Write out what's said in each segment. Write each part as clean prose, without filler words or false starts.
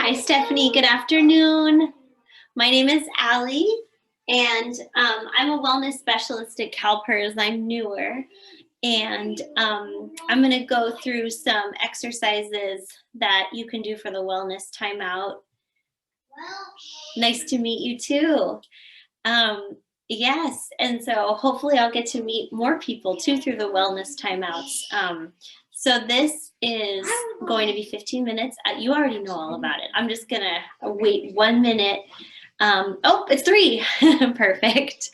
Hi, Stephanie. Good afternoon. My name is Allie, and I'm a wellness specialist at CalPERS. I'm newer, and I'm going to go through some exercises that you can do for the wellness timeout. Nice to meet you too. Yes, and so hopefully I'll get to meet more people too through the wellness timeouts. So this is going to be 15 minutes. You already know all about it. I'm just gonna wait 1 minute. Oh, it's 3. Perfect.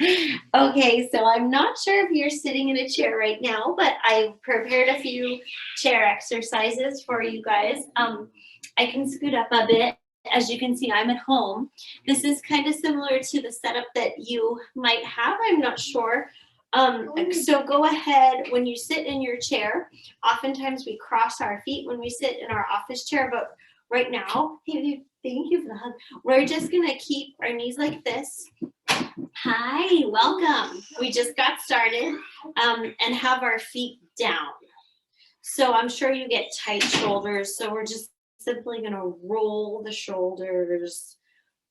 Okay, so I'm not sure if you're sitting in a chair right now, but I've prepared a few chair exercises for you guys. I can scoot up a bit. As you can see, I'm at home. This is kind of similar to the setup that you might have. I'm not sure. So go ahead when you sit in your chair. Oftentimes we cross our feet when we sit in our office chair, but right now, thank you for the hug. We're just gonna keep our knees like this. Hi, welcome. We just got started and have our feet down. So I'm sure you get tight shoulders. So we're just simply gonna roll the shoulders.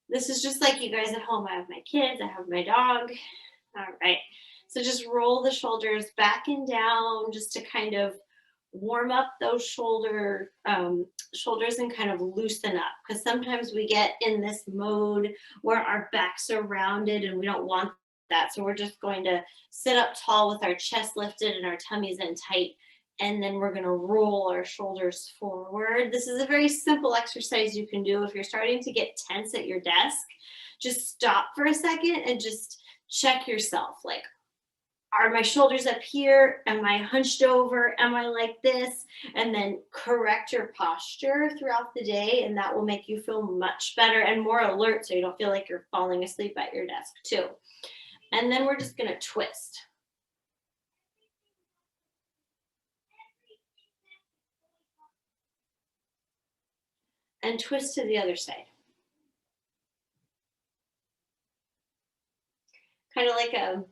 This is just like you guys at home. I have my kids, I have my dog. All right. So just roll the shoulders back and down just to kind of warm up those shoulders and kind of loosen up, because sometimes we get in this mode where our backs are rounded and we don't want that. So we're just going to sit up tall with our chest lifted and our tummies in tight, and then we're going to roll our shoulders forward. This is a very simple exercise you can do. If you're starting to get tense at your desk, just stop for a second and just check yourself. Like, are my shoulders up here? Am I hunched over? Am I like this? And then correct your posture throughout the day, and that will make you feel much better and more alert, so you don't feel like you're falling asleep at your desk too. And then we're just going to twist. And twist to the other side. Kind of like a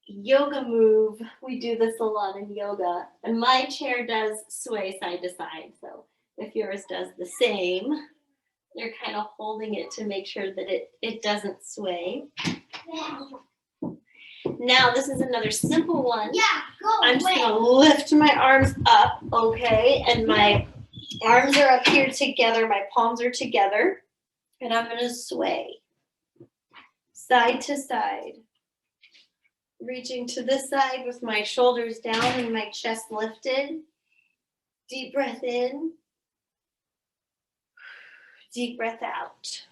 yoga move. We do this a lot in yoga, and my chair does sway side to side. So if yours does the same, you're kind of holding it to make sure that it doesn't sway. Now this is another simple one. I'm just gonna lift my arms up, okay, and my arms are up here together, my palms are together, and I'm gonna sway side to side, reaching to this side with my shoulders down and my chest lifted. Deep breath in, deep breath out.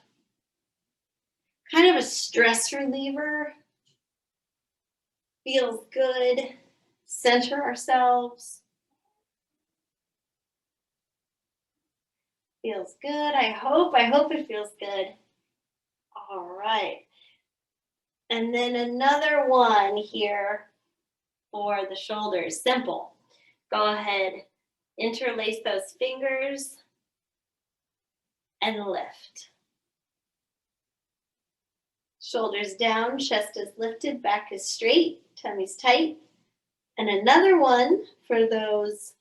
Kind of a stress reliever. Feels good. Center ourselves. Feels good. I hope it feels good. All right. And then another one here for the shoulders. Simple. Go ahead, interlace those fingers and lift. Shoulders down, chest is lifted, back is straight, tummy's tight. And another one for those,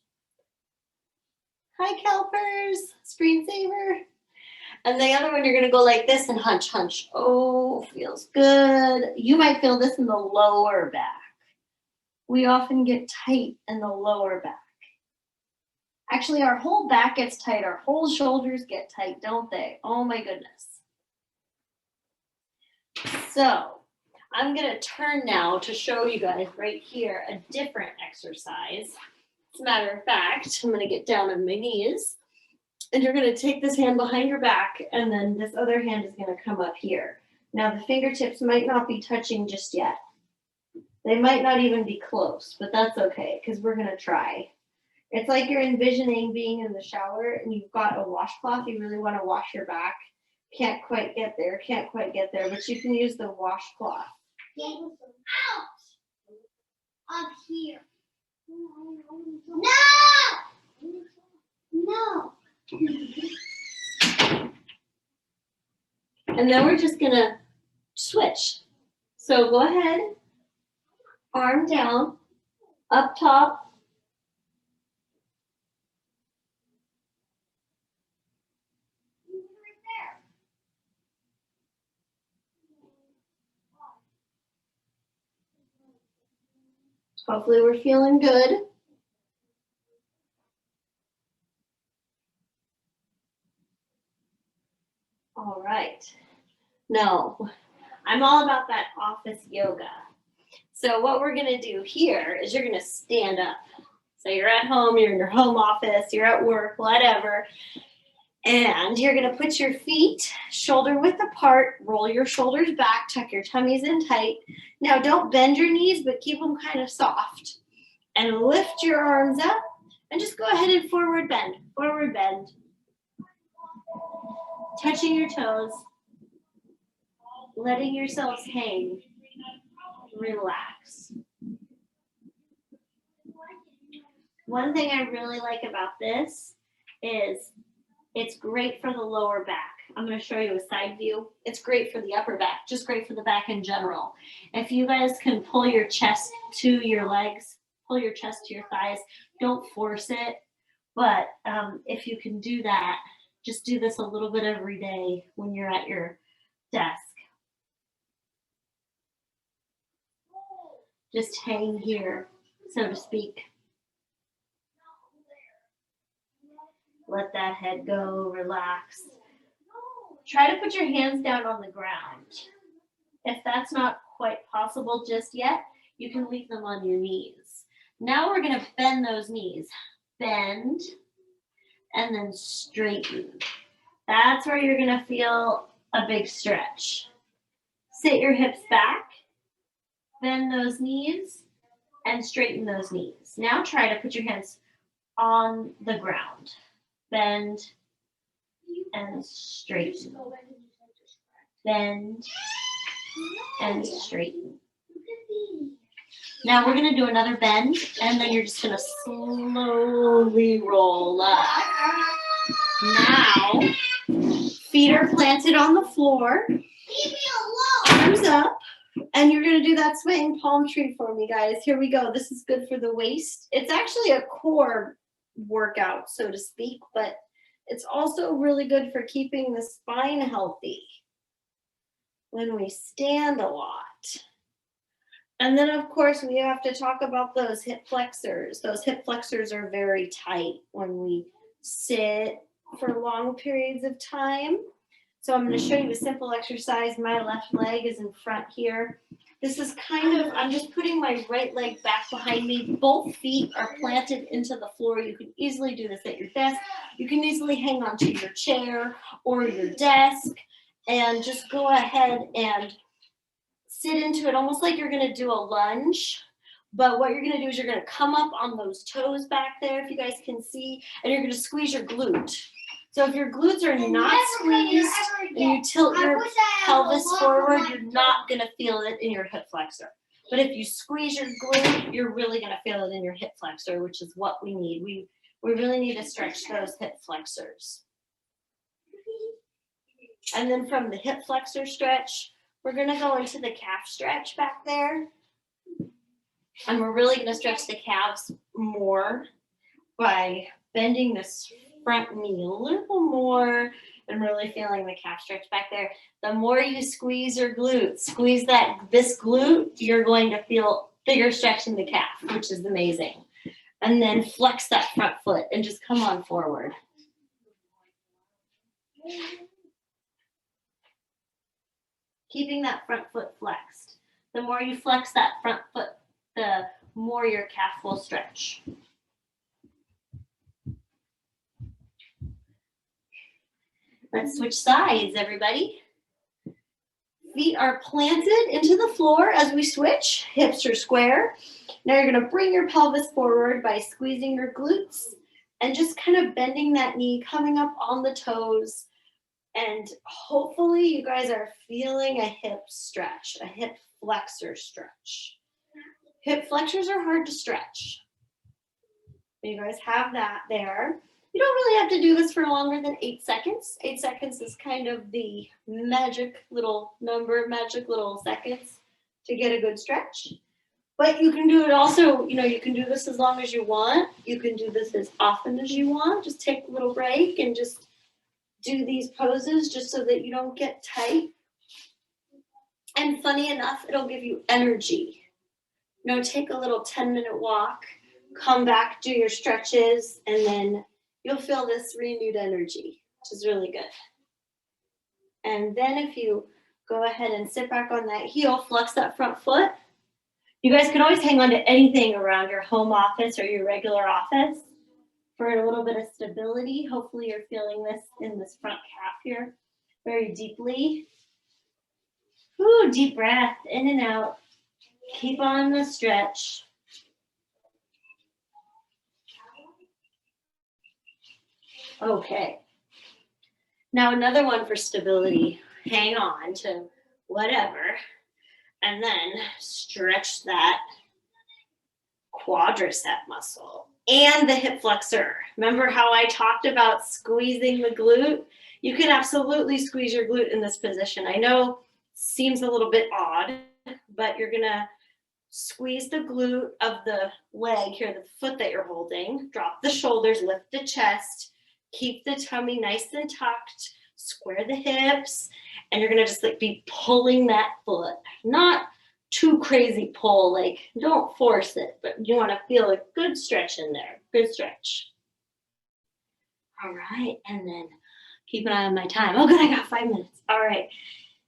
hi CalPERS, screensaver. And the other one, you're gonna go like this and hunch, hunch. Oh, feels good. You might feel this in the lower back. We often get tight in the lower back. Actually, our whole back gets tight. Our whole shoulders get tight, don't they? Oh my goodness. So I'm gonna turn now to show you guys right here a different exercise. As a matter of fact, I'm gonna get down on my knees, and you're gonna take this hand behind your back, and then this other hand is gonna come up here. Now the fingertips might not be touching just yet. They might not even be close, but that's okay, because we're gonna try. It's like you're envisioning being in the shower and you've got a washcloth. You really wanna wash your back. Can't quite get there, but you can use the washcloth. Out! Up here. No! No! And then we're just gonna switch. So go ahead, arm down, up top, Hopefully we're feeling good. All right. No, I'm all about that office yoga. So what we're gonna do here is you're gonna stand up. So you're at home, you're in your home office, you're at work, whatever. And you're gonna put your feet shoulder width apart, roll your shoulders back, tuck your tummies in tight. Now don't bend your knees, but keep them kind of soft. And lift your arms up and just go ahead and forward bend, forward bend. Touching your toes, letting yourselves hang, relax. One thing I really like about this is it's great for the lower back. I'm going to show you a side view. It's great for the upper back, just great for the back in general. If you guys can pull your chest to your legs, pull your chest to your thighs, don't force it, but if you can do that, just do this a little bit every day when you're at your desk. Just hang here, so to speak. Let that head go, relax. Try to put your hands down on the ground. If that's not quite possible just yet, you can leave them on your knees. Now we're gonna bend those knees. Bend, and then straighten. That's where you're gonna feel a big stretch. Sit your hips back, bend those knees, and straighten those knees. Now try to put your hands on the ground. Bend and straighten. Bend and straighten. Now we're gonna do another bend, and then you're just gonna slowly roll up. Now, feet are planted on the floor, arms up, and you're gonna do that swaying palm tree for me, guys. Here we go. This is good for the waist. It's actually a core workout, so to speak, but it's also really good for keeping the spine healthy when we stand a lot. And then, of course, we have to talk about those hip flexors. Those hip flexors are very tight when we sit for long periods of time. So I'm going to show you a simple exercise. My left leg is in front here. This is kind of, I'm just putting my right leg back behind me. Both feet are planted into the floor. You can easily do this at your desk. You can easily hang onto your chair or your desk and just go ahead and sit into it almost like you're going to do a lunge. But what you're going to do is you're going to come up on those toes back there, if you guys can see, and you're going to squeeze your glute. So if your glutes are not squeezed and you tilt your pelvis forward, you're not going to feel it in your hip flexor. But if you squeeze your glute, you're really going to feel it in your hip flexor, which is what we need. We really need to stretch those hip flexors. And then from the hip flexor stretch, we're going to go into the calf stretch back there. And we're really going to stretch the calves more by bending this front knee a little more and really feeling the calf stretch back there. The more you squeeze your glutes, squeeze this glute, you're going to feel bigger stretch in the calf, which is amazing. And then flex that front foot and just come on forward. Keeping that front foot flexed. The more you flex that front foot, the more your calf will stretch. Let's switch sides, everybody. Feet are planted into the floor as we switch. Hips are square. Now you're going to bring your pelvis forward by squeezing your glutes and just kind of bending that knee, coming up on the toes. And hopefully you guys are feeling a hip stretch, a hip flexor stretch. Hip flexors are hard to stretch. You guys have that there. You don't really have to do this for longer than 8 seconds. 8 seconds is kind of the magic little number, magic little seconds to get a good stretch. But you can do it also, you can do this as long as you want. You can do this as often as you want. Just take a little break and just do these poses just so that you don't get tight. And funny enough, it'll give you energy. take a little 10-minute walk, come back, do your stretches, and then you'll feel this renewed energy, which is really good. And then if you go ahead and sit back on that heel, flex that front foot. You guys can always hang on to anything around your home office or your regular office for a little bit of stability. Hopefully you're feeling this in this front calf here very deeply. Ooh, deep breath in and out. Keep on the stretch. Okay. Now another one for stability. Hang on to whatever and then stretch that quadricep muscle and the hip flexor. Remember how I talked about squeezing the glute? You can absolutely squeeze your glute in this position. I know it seems a little bit odd, but you're gonna squeeze the glute of the leg here, the foot that you're holding. Drop the shoulders, lift the chest, keep the tummy nice and tucked, square the hips, and you're gonna just like be pulling that foot. Not too crazy pull, like don't force it, but you wanna feel a good stretch in there, good stretch. All right, and then keep an eye on my time. Oh good, I got 5 minutes. All right,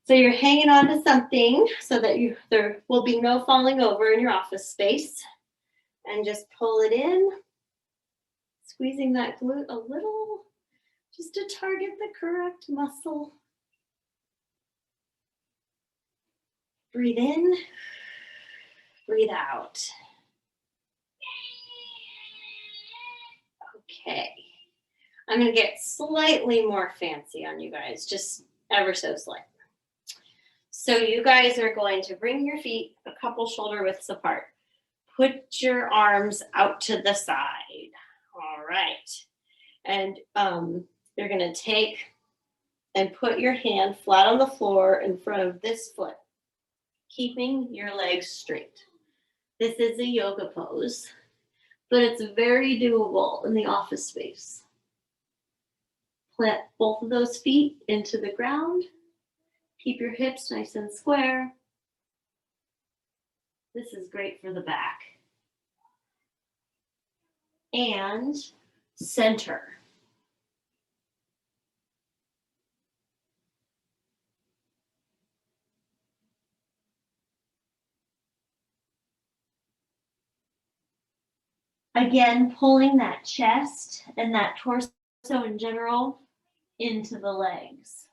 so you're hanging on to something so that there will be no falling over in your office space. And just pull it in, squeezing that glute a little, just to target the correct muscle. Breathe in, breathe out. Okay. I'm gonna get slightly more fancy on you guys, just ever so slight. So you guys are going to bring your feet a couple shoulder widths apart. Put your arms out to the side. All right. And you're gonna take and put your hand flat on the floor in front of this foot, keeping your legs straight. This is a yoga pose, but it's very doable in the office space. Plant both of those feet into the ground. Keep your hips nice and square. This is great for the back. And center. Again, pulling that chest and that torso in general into the legs.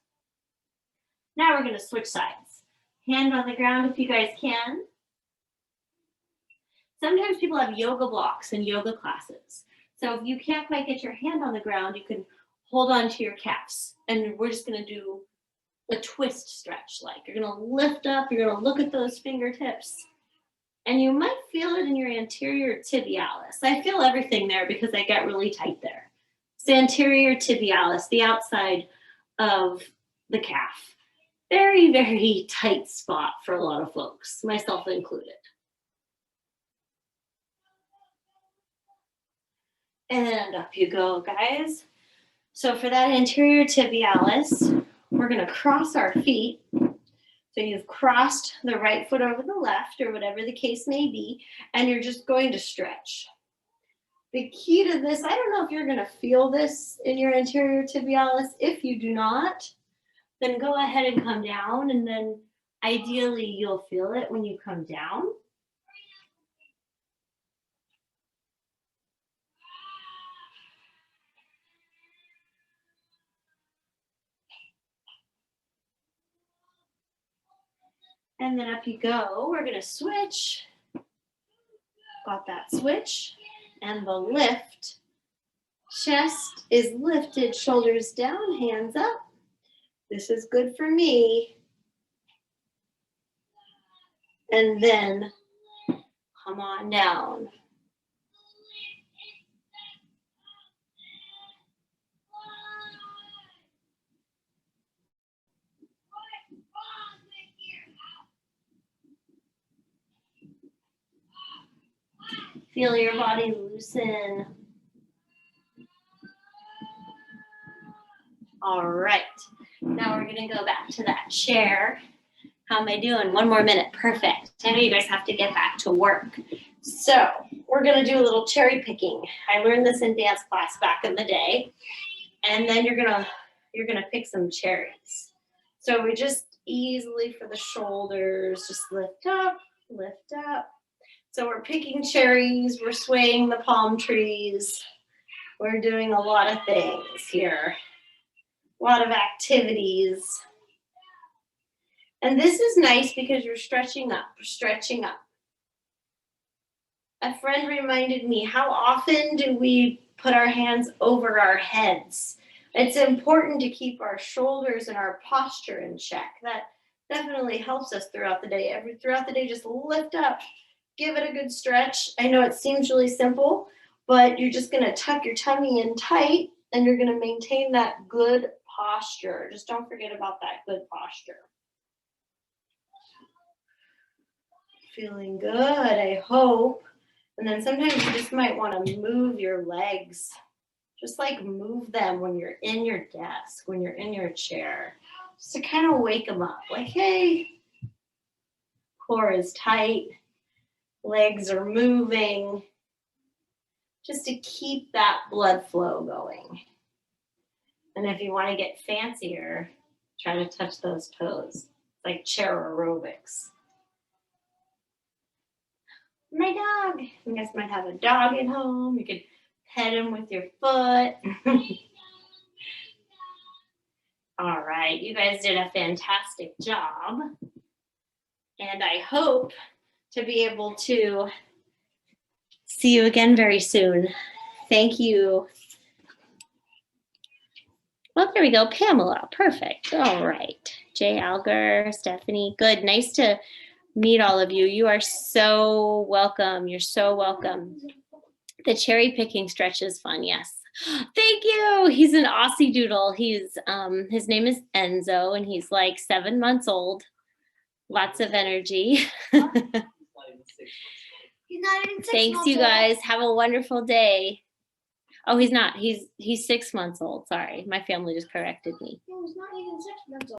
Now we're going to switch sides. Hand on the ground if you guys can. Sometimes people have yoga blocks in yoga classes. So if you can't quite get your hand on the ground, you can hold on to your calves. And we're just going to do a twist stretch. Like you're going to lift up, you're going to look at those fingertips. And you might feel it in your anterior tibialis. I feel everything there because I get really tight there. It's the anterior tibialis, the outside of the calf. Very, very tight spot for a lot of folks, myself included. And up you go, guys. So for that anterior tibialis, we're going to cross our feet. So you've crossed the right foot over the left or whatever the case may be, and you're just going to stretch. The key to this, I don't know if you're going to feel this in your anterior tibialis. If you do not, then go ahead and come down, and then ideally you'll feel it when you come down. And then up you go. We're going to switch. Got that switch. And the lift. Chest is lifted, shoulders down, hands up. This is good for me. And then come on down. Feel your body loosen. All right. Now we're going to go back to that chair. How am I doing? 1 more minute. Perfect. I know you guys have to get back to work. So we're gonna do a little cherry picking. I learned this in dance class back in the day. And then you're gonna pick some cherries. So we just easily for the shoulders, just lift up, lift up. So we're picking cherries, we're swaying the palm trees. We're doing a lot of things here. A lot of activities. And this is nice because you're stretching up, stretching up. A friend reminded me, how often do we put our hands over our heads? It's important to keep our shoulders and our posture in check. That definitely helps us throughout the day. Throughout the day, just lift up, give it a good stretch. I know it seems really simple, but you're just gonna tuck your tummy in tight and you're gonna maintain that good posture. Just don't forget about that good posture. Feeling good, I hope. And then sometimes you just might want to move your legs. Just like move them when you're in your desk, when you're in your chair. Just to kind of wake them up. Like, hey, core is tight. Legs are moving. Just to keep that blood flow going. And if you want to get fancier, try to touch those toes. Like chair aerobics. My dog. You guys might have a dog at home. You could pet him with your foot. All right, you guys did a fantastic job. And I hope to be able to see you again very soon. Thank you. Well, there we go, Pamela, perfect. All right, Jay Alger, Stephanie, good, nice to meet all of you. You are so welcome. You're so welcome. The cherry picking stretch is fun. Yes. Thank you. He's an Aussie doodle. He's his name is Enzo and he's like 7 months old. Lots of energy. He's not even 6 Thanks months you old. guys. Have a wonderful day. Oh, he's not. He's 6 months old. Sorry. My family just corrected me. No, he's not even 6 months old.